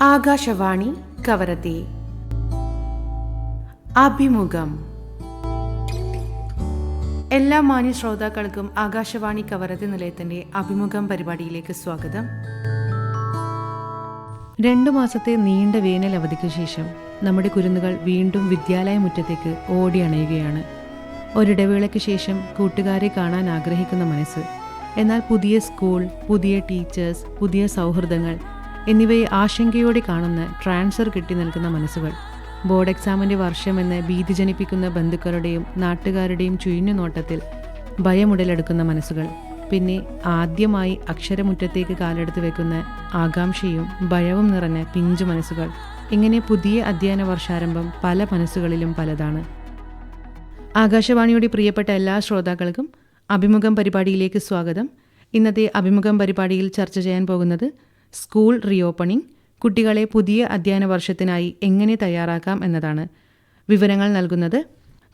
ആകാശവാണി കവരത്തി അഭിമുഖം. എല്ലാ മാന്യ ശ്രോതാക്കൾക്കും ആകാശവാണി കവരത്തി നിലയത്തിന്റെ അഭിമുഖം പരിപാടിയിലേക്ക് സ്വാഗതം. 2 മാസത്തെ നീണ്ട വേനൽ അവധിക്ക് ശേഷം നമ്മുടെ കുരുന്നുകൾ വീണ്ടും വിദ്യാലയ മുറ്റത്തേക്ക് ഓടിയണയുകയാണ്. ഒരിടവേളയ്ക്ക് ശേഷം കൂട്ടുകാരെ കാണാൻ ആഗ്രഹിക്കുന്ന മനസ്സ്. എന്നാൽ പുതിയ സ്കൂൾ, പുതിയ ടീച്ചേഴ്സ്, പുതിയ സൗഹൃദങ്ങൾ എന്നിവയെ ആശങ്കയോടെ കാണുന്ന ട്രാൻസ്ഫർ കിട്ടി നിൽക്കുന്ന മനസ്സുകൾ. ബോർഡ് എക്സാമിൻ്റെ വർഷമെന്ന് ഭീതി ജനിപ്പിക്കുന്ന ബന്ധുക്കളുടെയും നാട്ടുകാരുടെയും ചുഴിഞ്ഞു നോട്ടത്തിൽ ഭയമുടലെടുക്കുന്ന മനസ്സുകൾ. പിന്നെ ആദ്യമായി അക്ഷരമുറ്റത്തേക്ക് കാലെടുത്ത് വെക്കുന്ന ആകാംക്ഷയും ഭയവും നിറഞ്ഞ പിഞ്ചു മനസ്സുകൾ. ഇങ്ങനെ പുതിയ അധ്യയന വർഷാരംഭം പല മനസ്സുകളിലും പലതാണ്. ആകാശവാണിയുടെ പ്രിയപ്പെട്ട എല്ലാ ശ്രോതാക്കൾക്കും അഭിമുഖം പരിപാടിയിലേക്ക് സ്വാഗതം. ഇന്നത്തെ അഭിമുഖം പരിപാടിയിൽ ചർച്ച ചെയ്യാൻ പോകുന്നത് സ്കൂൾ റീഓപ്പണിംഗ്, കുട്ടികളെ പുതിയ അധ്യയന വർഷത്തിനായി എങ്ങനെ തയ്യാറാക്കാം എന്നതാണ്. വിവരങ്ങൾ നൽകുന്നത്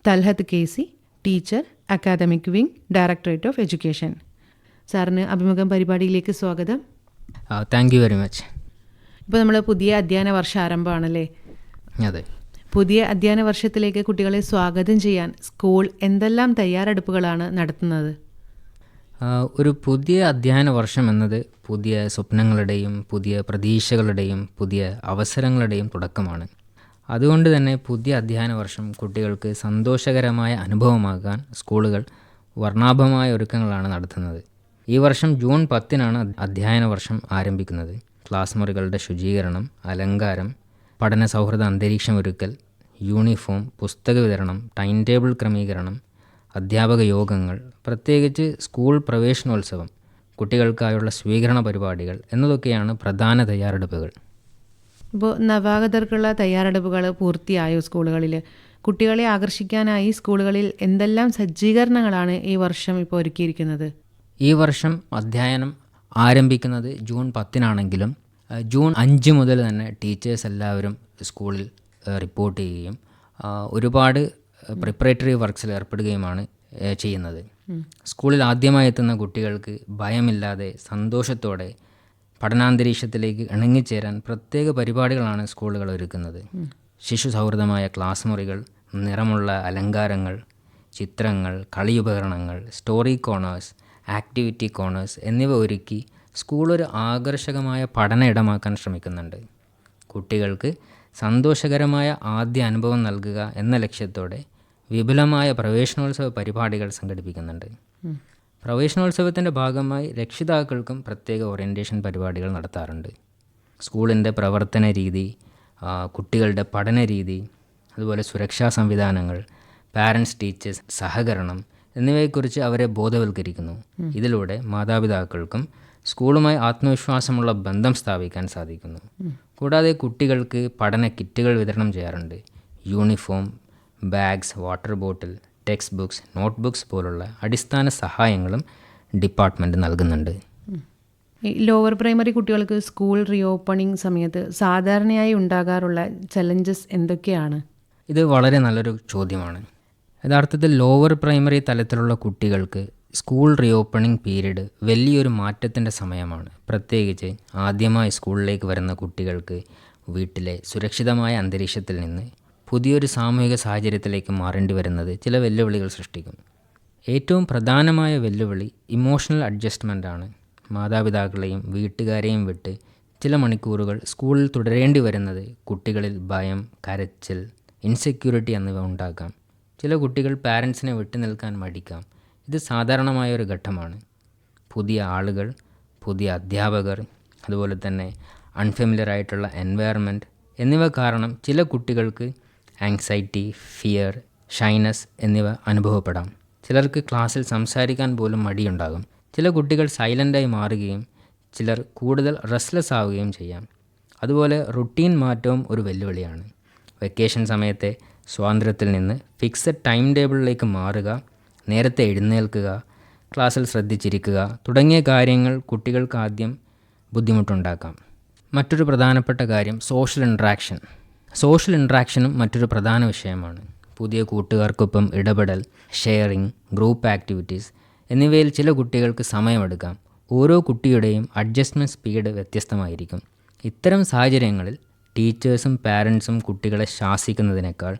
Talhath KC, teacher, academic wing, directorate of education. സാറിന് അഭിമുഖം പരിപാടിയിലേക്ക് സ്വാഗതം. Thank you very much. ഇപ്പോൾ നമ്മൾ പുതിയ അധ്യയന വർഷം ആരംഭമാണല്ലേ? അതെ. പുതിയ അധ്യയന വർഷത്തിലേക്ക് കുട്ടികളെ സ്വാഗതം ചെയ്യാൻ സ്കൂൾ എന്തെല്ലാം തയ്യാറെടുപ്പുകളാണ് നടത്തുന്നത്? ഒരു പുതിയ അധ്യയന വർഷം എന്നത് പുതിയ സ്വപ്നങ്ങളുടെയും പുതിയ പ്രതീക്ഷകളുടെയും പുതിയ അവസരങ്ങളുടെയും തുടക്കമാണ്. അതുകൊണ്ട് തന്നെ പുതിയ അധ്യയന വർഷം കുട്ടികൾക്ക് സന്തോഷകരമായ അനുഭവമാകാൻ സ്കൂളുകൾ വർണ്ണാഭമായ ഒരുക്കങ്ങളാണ് നടത്തുന്നത്. ഈ വർഷം ജൂൺ 10-നാണ് അധ്യയന വർഷം ആരംഭിക്കുന്നത്. ക്ലാസ് മുറികളുടെ ശുചീകരണം, അലങ്കാരം, പഠന സൗഹൃദ അന്തരീക്ഷമൊരുക്കൽ, യൂണിഫോം, പുസ്തക വിതരണം, ടൈം ടേബിൾ ക്രമീകരണം, അധ്യാപക യോഗങ്ങൾ, പ്രത്യേകിച്ച് സ്കൂൾ പ്രവേശനോത്സവം, കുട്ടികൾക്കായുള്ള സ്വീകരണ പരിപാടികൾ എന്നതൊക്കെയാണ് പ്രധാന തയ്യാറെടുപ്പുകൾ. ഇപ്പോൾ നവാഗതർക്കുള്ള തയ്യാറെടുപ്പുകൾ പൂർത്തിയായോ സ്കൂളുകളിൽ? കുട്ടികളെ ആകർഷിക്കാനായി സ്കൂളുകളിൽ എന്തെല്ലാം സജ്ജീകരണങ്ങളാണ് ഈ വർഷം ഇപ്പോൾ ഒരുക്കിയിരിക്കുന്നത്? ഈ വർഷം അധ്യയനം ആരംഭിക്കുന്നത് ജൂൺ 10-നാണെങ്കിലും ജൂൺ 5 മുതൽ തന്നെ ടീച്ചേഴ്സ് എല്ലാവരും സ്കൂളിൽ റിപ്പോർട്ട് ചെയ്യുകയും ഒരുപാട് പ്രിപ്പറേറ്ററി വർക്ക്സിൽ ഏർപ്പെടുകയുമാണ് ചെയ്യുന്നത്. സ്കൂളിൽ ആദ്യമായി എത്തുന്ന കുട്ടികൾക്ക് ഭയമില്ലാതെ സന്തോഷത്തോടെ പഠനാന്തരീക്ഷത്തിലേക്ക് ഇണങ്ങിച്ചേരാൻ പ്രത്യേക പരിപാടികളാണ് സ്കൂളുകൾ ഒരുക്കുന്നത്. ശിശു സൗഹൃദമായ ക്ലാസ് മുറികൾ, നിറമുള്ള അലങ്കാരങ്ങൾ, ചിത്രങ്ങൾ, കളിയുപകരണങ്ങൾ, സ്റ്റോറി കോർണേഴ്സ്, ആക്ടിവിറ്റി കോർണേഴ്സ് എന്നിവ ഒരുക്കി സ്കൂൾ ഒരു ആകർഷകമായ പഠന ഇടമാക്കാൻ ശ്രമിക്കുന്നുണ്ട്. കുട്ടികൾക്ക് സന്തോഷകരമായ ആദ്യ അനുഭവം നൽകുക എന്ന ലക്ഷ്യത്തോടെ വിപുലമായ പ്രവേശനോത്സവ പരിപാടികൾ സംഘടിപ്പിക്കുന്നുണ്ട്. പ്രവേശനോത്സവത്തിൻ്റെ ഭാഗമായി രക്ഷിതാക്കൾക്കും പ്രത്യേക ഓറിയൻറ്റേഷൻ പരിപാടികൾ നടത്താറുണ്ട്. സ്കൂളിൻ്റെ പ്രവർത്തന രീതി, കുട്ടികളുടെ പഠന രീതി, അതുപോലെ സുരക്ഷാ സംവിധാനങ്ങൾ, പാരൻസ് ടീച്ചേഴ്സ് സഹകരണം എന്നിവയെക്കുറിച്ച് അവരെ ബോധവൽക്കരിക്കുന്നു. ഇതിലൂടെ മാതാപിതാക്കൾക്കും സ്കൂളുമായി ആത്മവിശ്വാസമുള്ള ബന്ധം സ്ഥാപിക്കാൻ സാധിക്കുന്നു. കൂടാതെ കുട്ടികൾക്ക് പഠന കിറ്റുകൾ വിതരണം ചെയ്യാറുണ്ട്. Uniform, bags, water bottle, text books, not books പോലുള്ള അടിസ്ഥാന സഹായങ്ങളും ഡിപ്പാർട്ട്മെൻറ്റ് നൽകുന്നുണ്ട്. ഈ ലോവർ പ്രൈമറി കുട്ടികൾക്ക് സ്കൂൾ റീഓപ്പണിംഗ് സമയത്ത് സാധാരണയായി ഉണ്ടാകാറുള്ള ചലഞ്ചസ് എന്തൊക്കെയാണ്? ഇത് വളരെ നല്ലൊരു ചോദ്യമാണ്. യഥാർത്ഥത്തിൽ ലോവർ പ്രൈമറി തലത്തിലുള്ള കുട്ടികൾക്ക് സ്കൂൾ റീഓപ്പണിംഗ് പീരീഡ് വലിയൊരു മാറ്റത്തിൻ്റെ സമയമാണ്. പ്രത്യേകിച്ച് ആദ്യമായി സ്കൂളിലേക്ക് വരുന്ന കുട്ടികൾക്ക് വീട്ടിലെ സുരക്ഷിതമായ അന്തരീക്ഷത്തിൽ നിന്ന് പുതിയൊരു സാമൂഹിക സാഹചര്യത്തിലേക്ക് മാറേണ്ടി വരുന്നത് ചില വെല്ലുവിളികൾ സൃഷ്ടിക്കും. ഏറ്റവും പ്രധാനമായ വെല്ലുവിളി ഇമോഷണൽ അഡ്ജസ്റ്റ്മെൻ്റ് ആണ്. മാതാപിതാക്കളെയും വീട്ടുകാരെയും വിട്ട് ചില മണിക്കൂറുകൾ സ്കൂളിൽ തുടരേണ്ടി വരുന്നത് കുട്ടികളിൽ ഭയം, കരച്ചിൽ, ഇൻസെക്യൂരിറ്റി എന്നിവ ഉണ്ടാക്കാം. ചില കുട്ടികൾ പാരൻസിനെ വിട്ടു നിൽക്കാൻ മടിക്കാം. ഇത് സാധാരണമായ ഒരു ഘട്ടമാണ്. പുതിയ ആളുകൾ, പുതിയ അധ്യാപകർ, അതുപോലെ തന്നെ അൺഫെമിലിയർ ആയിട്ടുള്ള എൻവയറമെൻറ്റ് എന്നിവ കാരണം ചില കുട്ടികൾക്ക് ആങ്സൈറ്റി, ഫിയർ, ഷൈനസ് എന്നിവ അനുഭവപ്പെടാം. ചിലർക്ക് ക്ലാസ്സിൽ സംസാരിക്കാൻ പോലും മടിയുണ്ടാകും. ചില കുട്ടികൾ സൈലൻ്റായി മാറുകയും ചിലർ കൂടുതൽ റെസ്റ്റ്ലെസ് ആവുകയും ചെയ്യാം. അതുപോലെ റുട്ടീൻ മാറ്റവും ഒരു വെല്ലുവിളിയാണ്. വെക്കേഷൻ സമയത്തെ സ്വാതന്ത്ര്യത്തിൽ നിന്ന് ഫിക്സഡ് ടൈം ടേബിളിലേക്ക് മാറുക, നേരത്തെ എഴുന്നേൽക്കുക, ക്ലാസ്സിൽ ശ്രദ്ധിച്ചിരിക്കുക തുടങ്ങിയ കാര്യങ്ങൾ കുട്ടികൾക്ക് ആദ്യം ബുദ്ധിമുട്ടുണ്ടാക്കാം. മറ്റൊരു പ്രധാനപ്പെട്ട കാര്യം സോഷ്യൽ ഇൻട്രാക്ഷനും മറ്റൊരു പ്രധാന വിഷയമാണ്. പുതിയ കൂട്ടുകാർക്കൊപ്പം ഇടപെടൽ, ഷെയറിംഗ്, ഗ്രൂപ്പ് ആക്ടിവിറ്റീസ് എന്നിവയിൽ ചില കുട്ടികൾക്ക് സമയമെടുക്കാം. ഓരോ കുട്ടിയുടെയും അഡ്ജസ്റ്റ്മെൻറ്റ് സ്പീഡ് വ്യത്യസ്തമായിരിക്കും. ഇത്തരം സാഹചര്യങ്ങളിൽ ടീച്ചേഴ്സും പാരൻസും കുട്ടികളെ ശാസിക്കുന്നതിനേക്കാൾ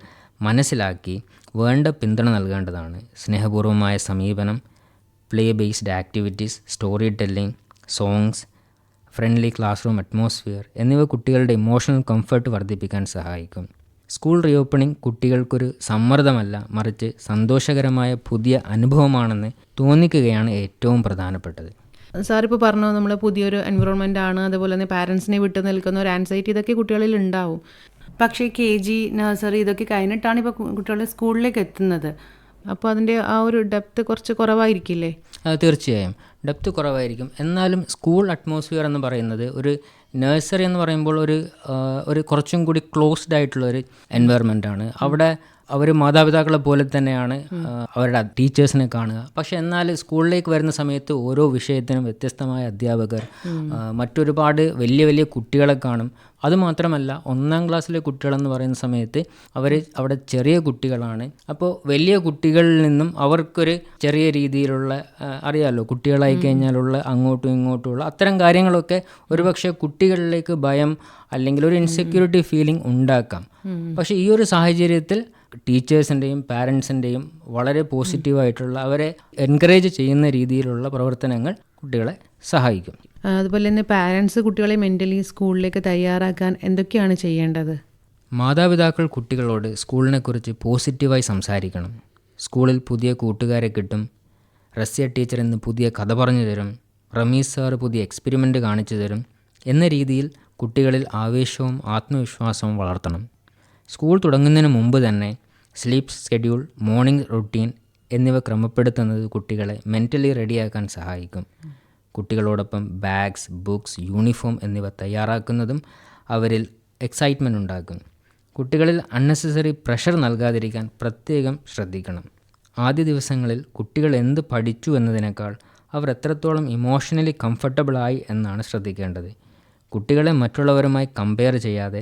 മനസ്സിലാക്കി വേണ്ട പിന്തുണ നൽകേണ്ടതാണ്. സ്നേഹപൂർവമായ സമീപനം, play based activities, story telling, songs, friendly class room atmosphere എന്നിവ കുട്ടികളുടെ ഇമോഷണൽ കംഫർട്ട് വർദ്ധിപ്പിക്കാൻ സഹായിക്കും. സ്കൂൾ റീഓപ്പണിംഗ് കുട്ടികൾക്കൊരു സമ്മർദ്ദമല്ല, മറിച്ച് സന്തോഷകരമായ പുതിയ അനുഭവമാണെന്ന് തോന്നിക്കുകയാണ് ഏറ്റവും പ്രധാനപ്പെട്ടത്. സാറിപ്പോൾ പറഞ്ഞു നമ്മൾ പുതിയൊരു എൻവിറോൺമെൻ്റ് ആണ്, അതുപോലെ തന്നെ പാരൻസിനെ വിട്ടു നിൽക്കുന്ന ഒരു ആൻസൈറ്റി ഇതൊക്കെ കുട്ടികളിൽ ഉണ്ടാവും. പക്ഷേ KG, നഴ്സറി ഇതൊക്കെ കഴിഞ്ഞിട്ടാണ് ഇപ്പോൾ കുട്ടികൾ സ്കൂളിലേക്ക് എത്തുന്നത്. അപ്പോൾ അതിൻ്റെ ആ ഒരു ഡെപ്ത് കുറച്ച് കുറവായിരിക്കില്ലേ? തീർച്ചയായും ഡെപ്ത് കുറവായിരിക്കും. എന്നാലും സ്കൂൾ അറ്റ്മോസ്ഫിയർ എന്ന് പറയുന്നത് ഒരു നഴ്സറി എന്ന് പറയുമ്പോൾ ഒരു കുറച്ചും കൂടി ക്ലോസ്ഡ് ആയിട്ടുള്ളൊരു എൻവയറമെൻ്റ് ആണ്. അവിടെ അവർ മാതാപിതാക്കളെ പോലെ തന്നെയാണ് അവരുടെ ടീച്ചേഴ്സിനെ കാണുക. പക്ഷേ എന്നാൽ സ്കൂളിലേക്ക് വരുന്ന സമയത്ത് ഓരോ വിഷയത്തിനും വ്യത്യസ്തമായ അധ്യാപകർ, മറ്റൊരുപാട് വലിയ വലിയ കുട്ടികളെ കാണും. അതുമാത്രമല്ല, 1ാം ക്ലാസ്സിലെ കുട്ടികളെന്ന് പറയുന്ന സമയത്ത് അവിടെ ചെറിയ കുട്ടികളാണ്. അപ്പോൾ വലിയ കുട്ടികളിൽ നിന്നും അവർക്കൊരു ചെറിയ രീതിയിലുള്ള അറിയാമല്ലോ, കുട്ടികളായി കഴിഞ്ഞാലുള്ള അങ്ങോട്ടും ഇങ്ങോട്ടുമുള്ള അത്തരം കാര്യങ്ങളൊക്കെ ഒരുപക്ഷെ കുട്ടികളിലേക്ക് ഭയം അല്ലെങ്കിൽ ഒരു ഇൻസെക്യൂരിറ്റി ഫീലിംഗ് ഉണ്ടാക്കാം. പക്ഷേ ഈ ഒരു സാഹചര്യത്തിൽ ടീച്ചേഴ്സിൻ്റെയും പാരൻസിൻ്റെയും വളരെ പോസിറ്റീവായിട്ടുള്ള, അവരെ എൻകറേജ് ചെയ്യുന്ന രീതിയിലുള്ള പ്രവർത്തനങ്ങൾ കുട്ടികളെ സഹായിക്കും. അതുപോലെ തന്നെ പാരൻസ് കുട്ടികളെ മെൻ്റലി സ്കൂളിലേക്ക് തയ്യാറാക്കാൻ എന്തൊക്കെയാണ് ചെയ്യേണ്ടത്? മാതാപിതാക്കൾ കുട്ടികളോട് സ്കൂളിനെക്കുറിച്ച് പോസിറ്റീവായി സംസാരിക്കണം. സ്കൂളിൽ പുതിയ കൂട്ടുകാരെ കിട്ടും, റസ്യ ടീച്ചർ ഇന്ന് പുതിയ കഥ പറഞ്ഞു തരും, റമീസ് സാറ് പുതിയ എക്സ്പെരിമെൻ്റ് കാണിച്ചു തരും എന്ന രീതിയിൽ കുട്ടികളിൽ ആവേശവും ആത്മവിശ്വാസവും വളർത്തണം. സ്കൂൾ തുടങ്ങുന്നതിന് മുമ്പ് തന്നെ സ്ലീപ്പ് സ്കെഡ്യൂൾ, മോർണിംഗ് റുട്ടീൻ എന്നിവ ക്രമപ്പെടുത്തുന്നത് കുട്ടികളെ മെൻ്റലി റെഡിയാക്കാൻ സഹായിക്കും. കുട്ടികളോടൊപ്പം ബാഗ്സ്, ബുക്സ്, യൂണിഫോം എന്നിവ തയ്യാറാക്കുന്നതും അവരിൽ എക്സൈറ്റ്മെൻറ്റ് ഉണ്ടാക്കും. കുട്ടികളിൽ അൺനെസസറി പ്രഷർ നൽകാതിരിക്കാൻ പ്രത്യേകം ശ്രദ്ധിക്കണം. ആദ്യ ദിവസങ്ങളിൽ കുട്ടികൾ എന്ത് പഠിച്ചു എന്നതിനേക്കാൾ അവർ എത്രത്തോളം ഇമോഷണലി കംഫർട്ടബിളായി എന്നാണ് ശ്രദ്ധിക്കേണ്ടത്. കുട്ടികളെ മറ്റുള്ളവരുമായി കമ്പയർ ചെയ്യാതെ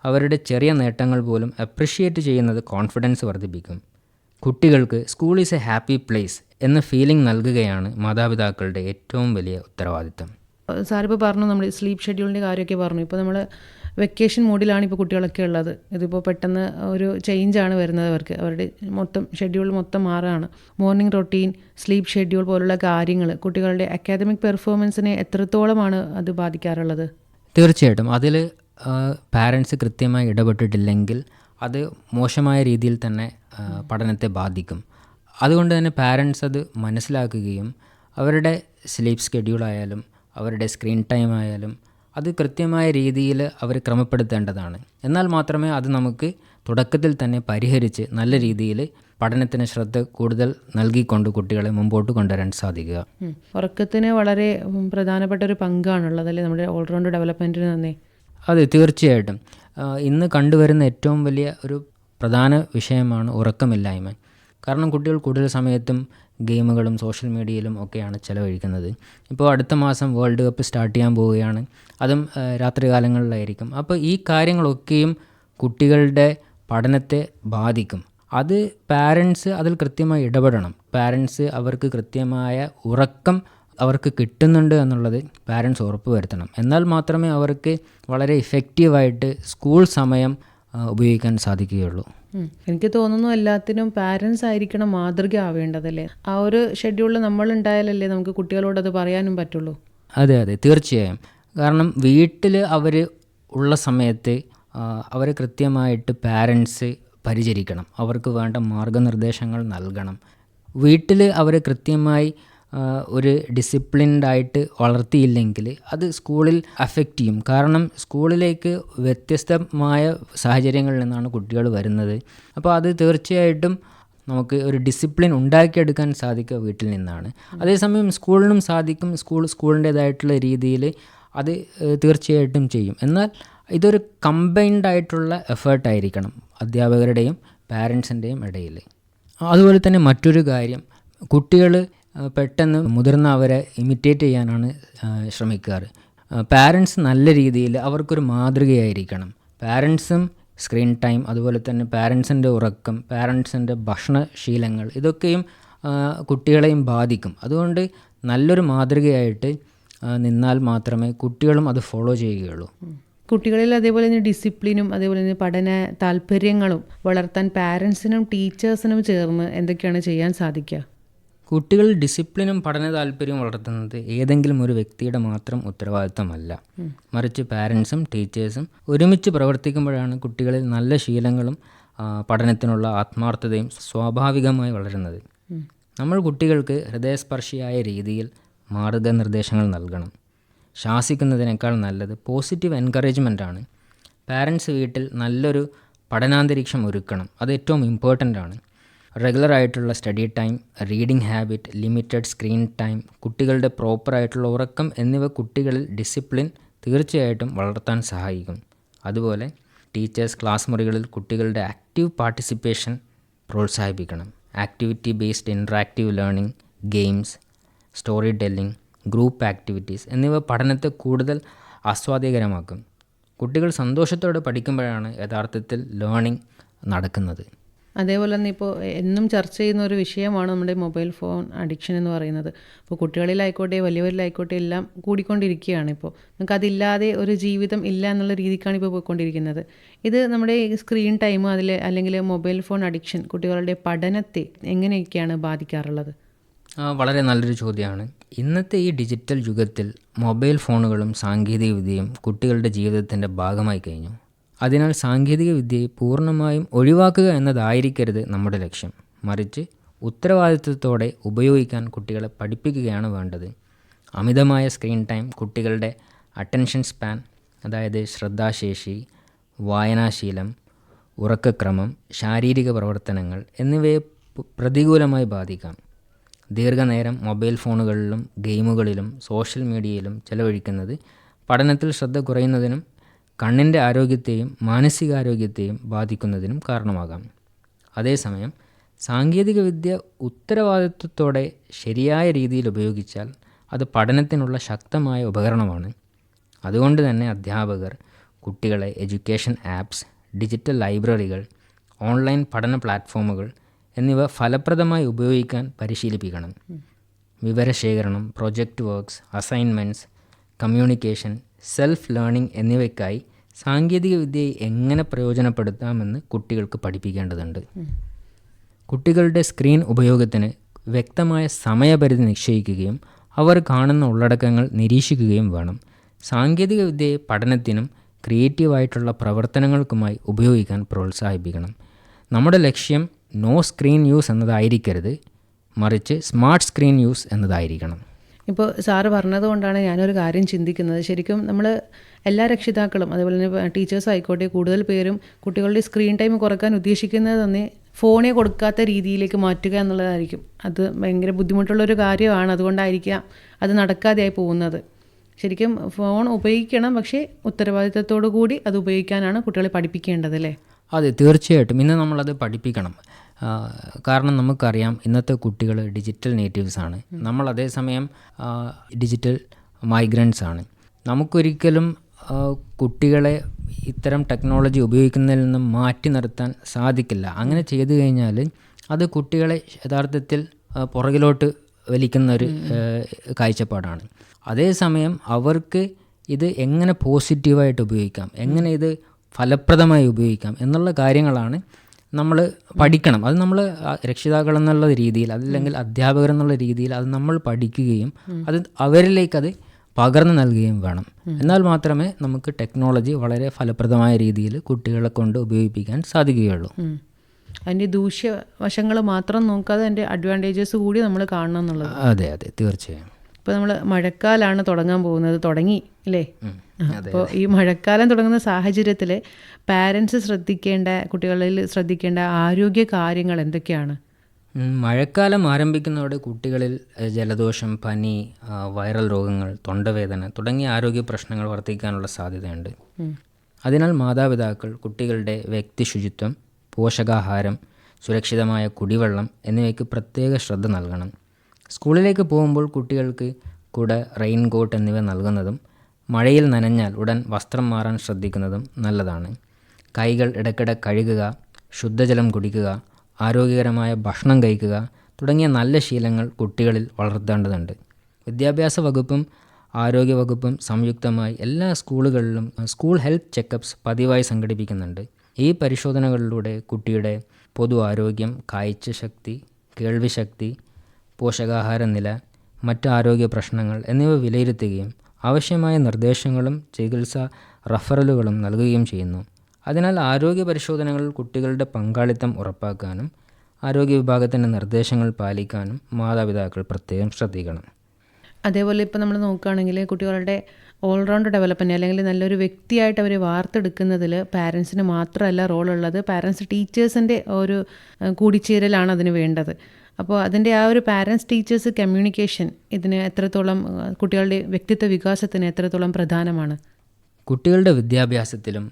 അവരുടെ ചെറിയ നേട്ടങ്ങൾ പോലും അപ്രിഷ്യേറ്റ് ചെയ്യുന്നത് കോൺഫിഡൻസ് വർദ്ധിപ്പിക്കും. കുട്ടികൾക്ക് school is A happy place എന്ന ഫീലിംഗ് നൽകുകയാണ് മാതാപിതാക്കളുടെ ഏറ്റവും വലിയ ഉത്തരവാദിത്തം. സാറിപ്പോൾ പറഞ്ഞു നമ്മൾ സ്ലീപ്പ് ഷെഡ്യൂളിൻ്റെ കാര്യമൊക്കെ പറഞ്ഞു. ഇപ്പോൾ നമ്മൾ വെക്കേഷൻ മൂഡിലാണ് ഇപ്പോൾ കുട്ടികളൊക്കെ ഉള്ളത്. ഇതിപ്പോൾ പെട്ടെന്ന് ഒരു ചേഞ്ചാണ് വരുന്നത് അവർക്ക്, അവരുടെ ഷെഡ്യൂൾ മൊത്തം മാറുകയാണ്. മോർണിംഗ് റൊട്ടീൻ, സ്ലീപ്പ് ഷെഡ്യൂൾ പോലുള്ള കാര്യങ്ങൾ കുട്ടികളുടെ അക്കാദമിക് പെർഫോമൻസിനെ എത്രത്തോളമാണ് അത് ബാധിക്കാറുള്ളത്? തീർച്ചയായിട്ടും അതിൽ പാരൻസ് കൃത്യമായി ഇടപെട്ടിട്ടില്ലെങ്കിൽ അത് മോശമായ രീതിയിൽ തന്നെ പഠനത്തെ ബാധിക്കും. അതുകൊണ്ട് തന്നെ പാരൻസ് അത് മനസ്സിലാക്കുകയും അവരുടെ സ്ലീപ്പ് സ്കെഡ്യൂളായാലും അവരുടെ സ്ക്രീൻ ടൈം ആയാലും അത് കൃത്യമായ രീതിയിൽ അവർ ക്രമപ്പെടുത്തേണ്ടതാണ്. എന്നാൽ മാത്രമേ അത് നമുക്ക് തുടക്കത്തിൽ തന്നെ പരിഹരിച്ച് നല്ല രീതിയിൽ പഠനത്തിന് ശ്രദ്ധ കൂടുതൽ നൽകിക്കൊണ്ട് കുട്ടികളെ മുമ്പോട്ട് കൊണ്ടുവരാൻ സാധിക്കുക. ഉറക്കത്തിന് വളരെ പ്രധാനപ്പെട്ട ഒരു പങ്കാണുള്ളത് അല്ലേ നമ്മുടെ ഓൾറൗണ്ട് ഡെവലപ്മെൻറ്റിന് തന്നെ? അതെ, തീർച്ചയായിട്ടും. ഇന്ന് കണ്ടുവരുന്ന ഏറ്റവും വലിയ ഒരു പ്രധാന വിഷയമാണ് ഉറക്കമില്ലായ്മ. കാരണം കുട്ടികൾ കൂടുതൽ സമയത്തും ഗെയിമുകളും സോഷ്യൽ മീഡിയയിലും ഒക്കെയാണ് ചിലവഴിക്കുന്നത്. ഇപ്പോൾ അടുത്ത മാസം വേൾഡ് കപ്പ് സ്റ്റാർട്ട് ചെയ്യാൻ പോവുകയാണ്, അതും രാത്രികാലങ്ങളിലായിരിക്കും. അപ്പോൾ ഈ കാര്യങ്ങളൊക്കെയും കുട്ടികളുടെ പഠനത്തെ ബാധിക്കും. അത് പാരൻസ് അതിൽ കൃത്യമായി ഇടപെടണം. പാരൻസ് അവർക്ക് കൃത്യമായ ഉറക്കം അവർക്ക് കിട്ടുന്നുണ്ട് എന്നുള്ളത് പാരൻസ് ഉറപ്പ് വരുത്തണം. എന്നാൽ മാത്രമേ അവർക്ക് വളരെ ഇഫക്റ്റീവായിട്ട് സ്കൂൾ സമയം ഉപയോഗിക്കാൻ സാധിക്കുകയുള്ളൂ. എനിക്ക് തോന്നുന്നു എല്ലാത്തിനും പാരൻസ് ആയിരിക്കണം മാതൃക ആവേണ്ടതല്ലേ? ആ ഒരു ഷെഡ്യൂളിൽ നമ്മളുണ്ടായാലല്ലേ നമുക്ക് കുട്ടികളോടത് പറയാനും പറ്റുള്ളൂ. അതെ, തീർച്ചയായും. കാരണം വീട്ടിൽ അവർ ഉള്ള സമയത്ത് അവർ കൃത്യമായിട്ട് പാരൻസ് പരിചരിക്കണം, അവർക്ക് വേണ്ട മാർഗനിർദ്ദേശങ്ങൾ നൽകണം. വീട്ടിൽ അവർ കൃത്യമായി ഒരു ഡിസിപ്ലിൻഡായിട്ട് വളർത്തിയില്ലെങ്കിൽ അത് സ്കൂളിൽ അഫക്റ്റ് ചെയ്യും. കാരണം സ്കൂളിലേക്ക് വ്യത്യസ്തമായ സാഹചര്യങ്ങളിൽ നിന്നാണ് കുട്ടികൾ വരുന്നത്. അപ്പോൾ അത് തീർച്ചയായിട്ടും നമുക്ക് ഒരു ഡിസിപ്ലിൻ ഉണ്ടാക്കിയെടുക്കാൻ സാധിക്കുക വീട്ടിൽ നിന്നാണ്. അതേസമയം സ്കൂളിനും സാധിക്കും, സ്കൂളിൻ്റേതായിട്ടുള്ള രീതിയിൽ അത് തീർച്ചയായിട്ടും ചെയ്യും. എന്നാൽ ഇതൊരു കമ്പൈൻഡ് ആയിട്ടുള്ള എഫേർട്ടായിരിക്കണം അധ്യാപകരുടെയും പാരൻസിൻ്റെയും ഇടയിൽ. അതുപോലെ തന്നെ മറ്റൊരു കാര്യം, കുട്ടികൾ പെട്ടെന്ന് മുതിർന്ന അവരെ ഇമിറ്റേറ്റ് ചെയ്യാനാണ് ശ്രമിക്കാറ്. പാരൻസ് നല്ല രീതിയിൽ അവർക്കൊരു മാതൃകയായിരിക്കണം. പാരൻസും സ്ക്രീൻ ടൈം, അതുപോലെ തന്നെ പാരൻസിൻ്റെ ഉറക്കം, പാരൻസിൻ്റെ ഭക്ഷണശീലങ്ങൾ ഇതൊക്കെയും കുട്ടികളെയും ബാധിക്കും. അതുകൊണ്ട് നല്ലൊരു മാതൃകയായിട്ട് നിന്നാൽ മാത്രമേ കുട്ടികളും അത് ഫോളോ ചെയ്യുകയുള്ളൂ. കുട്ടികളിൽ അതേപോലെ തന്നെ ഡിസിപ്ലിനും അതേപോലെ തന്നെ പഠന താല്പര്യങ്ങളും വളർത്താൻ പാരൻസിനും ടീച്ചേഴ്സിനും ചേർന്ന് എന്തൊക്കെയാണ് ചെയ്യാൻ സാധിക്കുക? കുട്ടികൾ ഡിസിപ്ലിനും പഠന താല്പര്യവും വളർത്തുന്നത് ഏതെങ്കിലും ഒരു വ്യക്തിയുടെ മാത്രം ഉത്തരവാദിത്തമല്ല, മറിച്ച് പാരൻസും ടീച്ചേഴ്സും ഒരുമിച്ച് പ്രവർത്തിക്കുമ്പോഴാണ് കുട്ടികളിൽ നല്ല ശീലങ്ങളും പഠനത്തിനുള്ള ആത്മാർത്ഥതയും സ്വാഭാവികമായി വളരുന്നത്. നമ്മൾ കുട്ടികൾക്ക് ഹൃദയസ്പർശിയായ രീതിയിൽ മാർഗനിർദ്ദേശങ്ങൾ നൽകണം. ശാസിക്കുന്നതിനേക്കാൾ നല്ലത് പോസിറ്റീവ് എൻകറേജ്മെൻ്റ് ആണ്. പാരൻസ് വീട്ടിൽ നല്ലൊരു പഠനാന്തരീക്ഷം ഒരുക്കണം, അത് ഏറ്റവും ഇമ്പോർട്ടൻ്റ് ആണ്. റെഗുലറായിട്ടുള്ള study time, reading habit, limited screen time, കുട്ടികളുടെ പ്രോപ്പറായിട്ടുള്ള ഉറക്കം എന്നിവ കുട്ടികളിൽ ഡിസിപ്ലിൻ തീർച്ചയായിട്ടും വളർത്താൻ സഹായിക്കും. അതുപോലെ ടീച്ചേഴ്സ് ക്ലാസ് മുറികളിൽ കുട്ടികളുടെ ആക്റ്റീവ് പാർട്ടിസിപ്പേഷൻ പ്രോത്സാഹിപ്പിക്കണം. Activity based interactive learning, games, story telling, group activities എന്നിവ പഠനത്തെ കൂടുതൽ ആസ്വാദ്യകരമാക്കും. കുട്ടികൾ സന്തോഷത്തോടെ പഠിക്കുമ്പോഴാണ് യഥാർത്ഥത്തിൽ ലേണിംഗ് നടക്കുന്നത്. അതേപോലെ തന്നെ ഇപ്പോൾ എന്നും ചർച്ച ചെയ്യുന്ന ഒരു വിഷയമാണ് നമ്മുടെ മൊബൈൽ ഫോൺ അഡിക്ഷൻ എന്ന് പറയുന്നത്. ഇപ്പോൾ കുട്ടികളിലായിക്കോട്ടെ വലിയവരിലായിക്കോട്ടെ എല്ലാം കൂടിക്കൊണ്ടിരിക്കുകയാണ്. ഇപ്പോൾ നമുക്കതില്ലാതെ ഒരു ജീവിതം ഇല്ല എന്നുള്ള രീതിക്കാണ് ഇപ്പോൾ പോയിക്കൊണ്ടിരിക്കുന്നത്. ഇത് നമ്മുടെ സ്ക്രീൻ ടൈം അല്ലെങ്കിൽ മൊബൈൽ ഫോൺ അഡിക്ഷൻ കുട്ടികളുടെ പഠനത്തെ എങ്ങനെയൊക്കെയാണ് ബാധിക്കാറുള്ളത്? വളരെ നല്ലൊരു ചോദ്യമാണ്. ഇന്നത്തെ ഈ ഡിജിറ്റൽ യുഗത്തിൽ മൊബൈൽ ഫോണുകളും സാങ്കേതികവിദ്യയും കുട്ടികളുടെ ജീവിതത്തിൻ്റെ ഭാഗമായി കഴിഞ്ഞു. അതിനാൽ സാങ്കേതികവിദ്യയെ പൂർണ്ണമായും ഒഴിവാക്കുക എന്നതായിരിക്കരുത് നമ്മുടെ ലക്ഷ്യം, മറിച്ച് ഉത്തരവാദിത്വത്തോടെ ഉപയോഗിക്കാൻ കുട്ടികളെ പഠിപ്പിക്കുകയാണ് വേണ്ടത്. അമിതമായ സ്ക്രീൻ ടൈം കുട്ടികളുടെ അറ്റൻഷൻ സ്പാൻ, അതായത് ശ്രദ്ധാശേഷി, വായനാശീലം, ഉറക്കക്രമം, ശാരീരിക പ്രവർത്തനങ്ങൾ എന്നിവയെ പ്രതികൂലമായി ബാധിക്കാം. ദീർഘനേരം മൊബൈൽ ഫോണുകളിലും ഗെയിമുകളിലും സോഷ്യൽ മീഡിയയിലും ചെലവഴിക്കുന്നത് പഠനത്തിൽ ശ്രദ്ധ കുറയുന്നതിനും കണ്ണിൻ്റെ ആരോഗ്യത്തെയും മാനസികാരോഗ്യത്തെയും ബാധിക്കുന്നതിനും കാരണമാകാം. അതേസമയം സാങ്കേതികവിദ്യ ഉത്തരവാദിത്വത്തോടെ ശരിയായ രീതിയിൽ ഉപയോഗിച്ചാൽ അത് പഠനത്തിനുള്ള ശക്തമായ ഉപകരണമാണ്. അതുകൊണ്ട് തന്നെ അധ്യാപകർ കുട്ടികളെ എഡ്യൂക്കേഷൻ ആപ്സ്, ഡിജിറ്റൽ ലൈബ്രറികൾ, ഓൺലൈൻ പഠന പ്ലാറ്റ്ഫോമുകൾ എന്നിവ ഫലപ്രദമായി ഉപയോഗിക്കാൻ പരിശീലിപ്പിക്കണം. വിവരശേഖരണം, project works, assignments, communication, self learning എന്നിവയ്ക്കായി സാങ്കേതികവിദ്യയെ എങ്ങനെ പ്രയോജനപ്പെടുത്താമെന്ന് കുട്ടികൾക്ക് പഠിപ്പിക്കേണ്ടതുണ്ട്. കുട്ടികളുടെ സ്ക്രീൻ ഉപയോഗത്തിന് വ്യക്തമായ സമയപരിധി നിശ്ചയിക്കുകയും അവർ കാണുന്ന ഉള്ളടക്കങ്ങൾ നിരീക്ഷിക്കുകയും വേണം. സാങ്കേതികവിദ്യയെ പഠനത്തിനും ക്രിയേറ്റീവായിട്ടുള്ള പ്രവർത്തനങ്ങൾക്കുമായി ഉപയോഗിക്കാൻ പ്രോത്സാഹിപ്പിക്കണം. നമ്മുടെ ലക്ഷ്യം നോ സ്ക്രീൻ യൂസ് എന്നതായിരിക്കരുത്, മറിച്ച് സ്മാർട്ട് സ്ക്രീൻ യൂസ് എന്നതായിരിക്കണം. ഇപ്പോൾ സാറ് പറഞ്ഞതുകൊണ്ടാണ് ഞാനൊരു കാര്യം ചിന്തിക്കുന്നത്. ശരിക്കും നമ്മൾ എല്ലാ രക്ഷിതാക്കളും അതുപോലെ തന്നെ ടീച്ചേഴ്സ് ആയിക്കോട്ടെ കൂടുതൽ പേരും കുട്ടികളുടെ സ്ക്രീൻ ടൈം കുറക്കാൻ ഉദ്ദേശിക്കുന്നത് തന്നെ ഫോണെ കൊടുക്കാത്ത രീതിയിലേക്ക് മാറ്റുക എന്നുള്ളതായിരിക്കും. അത് ഭയങ്കര ബുദ്ധിമുട്ടുള്ളൊരു കാര്യമാണ്. അതുകൊണ്ടായിരിക്കാം അത് നടക്കാതെയായി പോകുന്നത്. ശരിക്കും ഫോൺ ഉപയോഗിക്കണം, പക്ഷേ ഉത്തരവാദിത്തത്തോടു കൂടി അത് ഉപയോഗിക്കാനാണ് കുട്ടികളെ പഠിപ്പിക്കേണ്ടത്, അല്ലേ? അതെ, തീർച്ചയായിട്ടും ഇന്ന് നമ്മളത് പഠിപ്പിക്കണം. കാരണം നമുക്കറിയാം ഇന്നത്തെ കുട്ടികൾ ഡിജിറ്റൽ നേറ്റീവ്സ് ആണ്. നമ്മൾ അതേസമയം ഡിജിറ്റൽ മൈഗ്രൻസ് ആണ്. നമുക്കൊരിക്കലും കുട്ടികളെ ഇത്തരം ടെക്നോളജി ഉപയോഗിക്കുന്നതിൽ നിന്നും മാറ്റി നിർത്താൻ സാധിക്കില്ല. അങ്ങനെ ചെയ്തു കഴിഞ്ഞാൽ അത് കുട്ടികളെ യഥാർത്ഥത്തിൽ പുറകിലോട്ട് വലിക്കുന്നൊരു കാഴ്ചപ്പാടാണ്. അതേസമയം അവർക്ക് ഇത് എങ്ങനെ പോസിറ്റീവായിട്ട് ഉപയോഗിക്കാം, എങ്ങനെ ഇത് ഫലപ്രദമായി ഉപയോഗിക്കാം എന്നുള്ള കാര്യങ്ങളാണ് നമ്മൾ പഠിക്കണം. അത് നമ്മൾ രക്ഷിതാക്കൾ എന്നുള്ള രീതിയിൽ അതല്ലെങ്കിൽ അധ്യാപകർ എന്നുള്ള രീതിയിൽ അത് നമ്മൾ പഠിക്കുകയും അത് അവരിലേക്കത് പകർന്നു നൽകുകയും വേണം. എന്നാൽ മാത്രമേ നമുക്ക് ടെക്നോളജി വളരെ ഫലപ്രദമായ രീതിയിൽ കുട്ടികളെ കൊണ്ട് ഉപയോഗിപ്പിക്കാൻ സാധിക്കുകയുള്ളൂ. അതിൻ്റെ ദൂഷ്യവശങ്ങൾ മാത്രം നോക്കാതെ അതിൻ്റെ അഡ്വാൻറ്റേജസ് കൂടി നമ്മൾ കാണണം എന്നുള്ളത്. അതെ അതെ, തീർച്ചയായും. ഇപ്പോൾ നമ്മൾ മഴക്കാലമാണ് തുടങ്ങാൻ പോകുന്നത്, തുടങ്ങി അല്ലേ? അപ്പോൾ ഈ മഴക്കാലം തുടങ്ങുന്ന സാഹചര്യത്തിൽ പാരൻസ് കുട്ടികളിൽ ശ്രദ്ധിക്കേണ്ട ആരോഗ്യ കാര്യങ്ങൾ എന്തൊക്കെയാണ്? മഴക്കാലം ആരംഭിക്കുന്നതോടെ കുട്ടികളിൽ ജലദോഷം, പനി, വൈറൽ രോഗങ്ങൾ, തൊണ്ടവേദന തുടങ്ങിയ ആരോഗ്യ പ്രശ്നങ്ങൾ വർദ്ധിക്കാനുള്ള സാധ്യതയുണ്ട്. അതിനാൽ മാതാപിതാക്കൾ കുട്ടികളുടെ വ്യക്തി ശുചിത്വം, പോഷകാഹാരം, സുരക്ഷിതമായ കുടിവെള്ളം എന്നിവയ്ക്ക് പ്രത്യേക ശ്രദ്ധ നൽകണം. സ്കൂളിലേക്ക് പോകുമ്പോൾ കുട്ടികൾക്ക് കുട, റെയിൻകോട്ട് എന്നിവ നൽകുന്നതും മഴയിൽ നനഞ്ഞാൽ ഉടൻ വസ്ത്രം മാറാൻ ശ്രദ്ധിക്കുന്നതും നല്ലതാണ്. കൈകൾ ഇടയ്ക്കിടെ കഴുകുക, ശുദ്ധജലം കുടിക്കുക, ആരോഗ്യകരമായ ഭക്ഷണം കഴിക്കുക തുടങ്ങിയ നല്ല ശീലങ്ങൾ കുട്ടികളിൽ വളർത്തേണ്ടതുണ്ട്. വിദ്യാഭ്യാസ വകുപ്പും ആരോഗ്യവകുപ്പും സംയുക്തമായി എല്ലാ സ്കൂളുകളിലും സ്കൂൾ ഹെൽത്ത് ചെക്കപ്സ് പതിവായി സംഘടിപ്പിക്കുന്നുണ്ട്. ഈ പരിശോധനകളിലൂടെ കുട്ടിയുടെ പൊതു ആരോഗ്യം, കാഴ്ചശക്തി, കേൾവിശക്തി, പോഷകാഹാര നില, മറ്റ് ആരോഗ്യ പ്രശ്നങ്ങൾ എന്നിവ വിലയിരുത്തുകയും ആവശ്യമായ നിർദ്ദേശങ്ങളും ചികിത്സാ റഫറലുകളും നൽകുകയും ചെയ്യുന്നു. അതിനാൽ ആരോഗ്യ പരിശോധനകളിൽ കുട്ടികളുടെ പങ്കാളിത്തം ഉറപ്പാക്കാനും ആരോഗ്യ വിഭാഗത്തിൻ്റെ നിർദ്ദേശങ്ങൾ പാലിക്കാനും മാതാപിതാക്കൾ പ്രത്യേകം ശ്രദ്ധിക്കണം. അതേപോലെ ഇപ്പോൾ നമ്മൾ നോക്കുകയാണെങ്കിൽ കുട്ടികളുടെ ഓൾറൗണ്ട് ഡെവലപ്മെൻറ്റ് അല്ലെങ്കിൽ നല്ലൊരു വ്യക്തിയായിട്ട് അവരെ വാർത്തെടുക്കുന്നതിൽ പാരൻസിന് മാത്രമല്ല റോളുള്ളത്, പാരൻസ് ടീച്ചേഴ്സിൻ്റെ ഒരു കൂടിച്ചേരലാണ് അതിന് വേണ്ടത്. അപ്പോൾ അതിൻ്റെ ആ ഒരു പാരൻസ് ടീച്ചേഴ്സ് കമ്മ്യൂണിക്കേഷൻ ഇതിന് എത്രത്തോളം കുട്ടികളുടെ വ്യക്തിത്വ വികാസത്തിന് എത്രത്തോളം പ്രധാനമാണ്? കുട്ടികളുടെ വിദ്യാഭ്യാസത്തിലും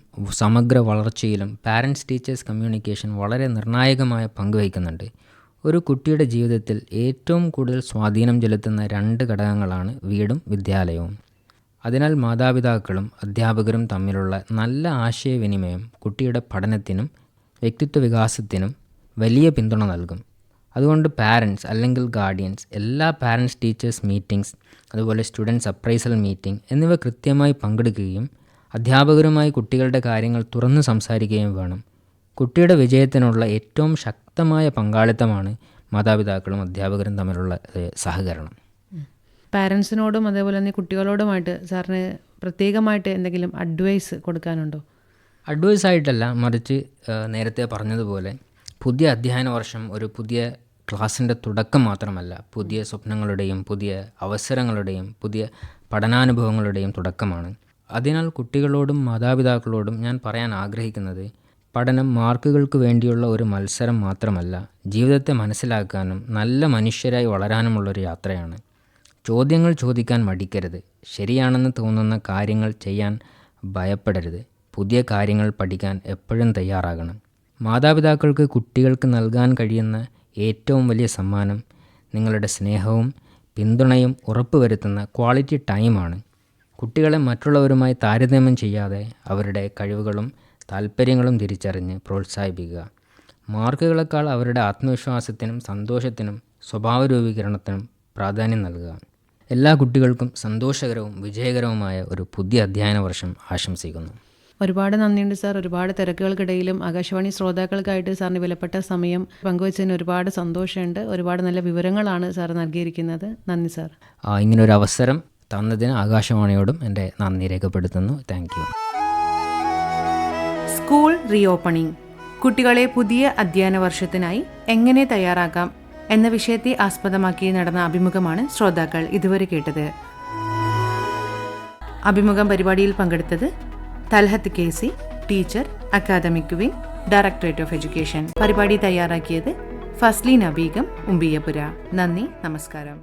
സമഗ്ര വളർച്ചയിലും പാരൻസ് ടീച്ചേഴ്സ് കമ്മ്യൂണിക്കേഷൻ വളരെ നിർണായകമായ പങ്ക് വഹിക്കുന്നുണ്ട്. ഒരു കുട്ടിയുടെ ജീവിതത്തിൽ ഏറ്റവും കൂടുതൽ സ്വാധീനം ചെലുത്തുന്ന 2 ഘടകങ്ങളാണ് വീടും വിദ്യാലയവും. അതിനാൽ മാതാപിതാക്കളും അധ്യാപകരും തമ്മിലുള്ള നല്ല ആശയവിനിമയം കുട്ടിയുടെ പഠനത്തിനും വ്യക്തിത്വ വികാസത്തിനും വലിയ പിന്തുണ നൽകും. അതുകൊണ്ട് പാരൻസ് അല്ലെങ്കിൽ ഗാർഡിയൻസ് എല്ലാ പാരൻസ് ടീച്ചേഴ്സ് മീറ്റിംഗ്സ്, അതുപോലെ സ്റ്റുഡൻസ് അപ്രൈസൽ മീറ്റിംഗ് എന്നിവ കൃത്യമായി പങ്കെടുക്കുകയും അധ്യാപകരുമായി കുട്ടികളുടെ കാര്യങ്ങൾ തുറന്ന് സംസാരിക്കുകയും വേണം. കുട്ടിയുടെ വിജയത്തിനുള്ള ഏറ്റവും ശക്തമായ പങ്കാളിത്തമാണ് മാതാപിതാക്കളും അധ്യാപകരും തമ്മിലുള്ള സഹകരണം. പാരൻസിനോടും അതേപോലെ തന്നെ കുട്ടികളോടുമായിട്ട് സാറിന് പ്രത്യേകമായിട്ട് എന്തെങ്കിലും അഡ്വൈസ് കൊടുക്കാനുണ്ടോ? അഡ്വൈസ് ആയിട്ടല്ല, മറിച്ച് നേരത്തെ പറഞ്ഞതുപോലെ പുതിയ അധ്യയന വർഷം ഒരു പുതിയ ക്ലാസ്സിൻ്റെ തുടക്കം മാത്രമല്ല, പുതിയ സ്വപ്നങ്ങളുടെയും പുതിയ അവസരങ്ങളുടെയും പുതിയ പഠനാനുഭവങ്ങളുടെയും തുടക്കമാണ്. അതിനാൽ കുട്ടികളോടും മാതാപിതാക്കളോടും ഞാൻ പറയാൻ ആഗ്രഹിക്കുന്നത്, പഠനം മാർക്കുകൾക്ക് വേണ്ടിയുള്ള ഒരു മത്സരം മാത്രമല്ല, ജീവിതത്തെ മനസ്സിലാക്കാനും നല്ല മനുഷ്യരായി വളരാനുമുള്ളൊരു യാത്രയാണ്. ചോദ്യങ്ങൾ ചോദിക്കാൻ മടിക്കരുത്. ശരിയാണെന്ന് തോന്നുന്ന കാര്യങ്ങൾ ചെയ്യാൻ ഭയപ്പെടരുത്. പുതിയ കാര്യങ്ങൾ പഠിക്കാൻ എപ്പോഴും തയ്യാറാകണം. മാതാപിതാക്കൾക്ക് കുട്ടികൾക്ക് നൽകാൻ കഴിയുന്ന ഏറ്റവും വലിയ സമ്മാനം നിങ്ങളുടെ സ്നേഹവും പിന്തുണയും ഉറപ്പുവരുത്തുന്ന ക്വാളിറ്റി ടൈമാണ്. കുട്ടികളെ മറ്റുള്ളവരുമായി താരതമ്യം ചെയ്യാതെ അവരുടെ കഴിവുകളും താല്പര്യങ്ങളും തിരിച്ചറിഞ്ഞ് പ്രോത്സാഹിപ്പിക്കുക. മാർക്കുകളെക്കാൾ അവരുടെ ആത്മവിശ്വാസത്തിനും സന്തോഷത്തിനും സ്വഭാവ രൂപീകരണത്തിനും പ്രാധാന്യം നൽകുക. എല്ലാ കുട്ടികൾക്കും സന്തോഷകരവും വിജയകരവുമായ ഒരു പുതിയ അധ്യയന വർഷം ആശംസിക്കുന്നു. ഒരുപാട് നന്ദിയുണ്ട് സാർ. ഒരുപാട് തിരക്കുകൾക്കിടയിലും ആകാശവാണി ശ്രോതാക്കൾക്കായിട്ട് സാറിന് വിലപ്പെട്ട സമയം പങ്കുവച്ചതിന് ഒരുപാട് സന്തോഷമുണ്ട്. ഒരുപാട് നല്ല വിവരങ്ങളാണ് സാർ നൽകിയിരിക്കുന്നത്. നന്ദി സാർ. ഇങ്ങനൊരു അവസരം തന്നതിന് ആകാശവാണിയോടും എൻ്റെ നന്ദി രേഖപ്പെടുത്തുന്നു. Thank you. സ്കൂൾ റീഓപ്പണിംഗ്, കുട്ടികളെ പുതിയ അധ്യയന വർഷത്തിനായി എങ്ങനെ തയ്യാറാക്കാം എന്ന വിഷയത്തെ ആസ്പദമാക്കി നടന്ന അഭിമുഖമാണ് ശ്രോതാക്കൾ ഇതുവരെ കേട്ടത്. അഭിമുഖം പരിപാടിയിൽ പങ്കെടുത്തത് Talhath KC, teacher, academic wing, directorate of education. പരിപാടി തയ്യാറാക്കിയത് ഫസ്ലീന ബീഗം, ഉമ്പിയപുര. നന്ദി, നമസ്കാരം.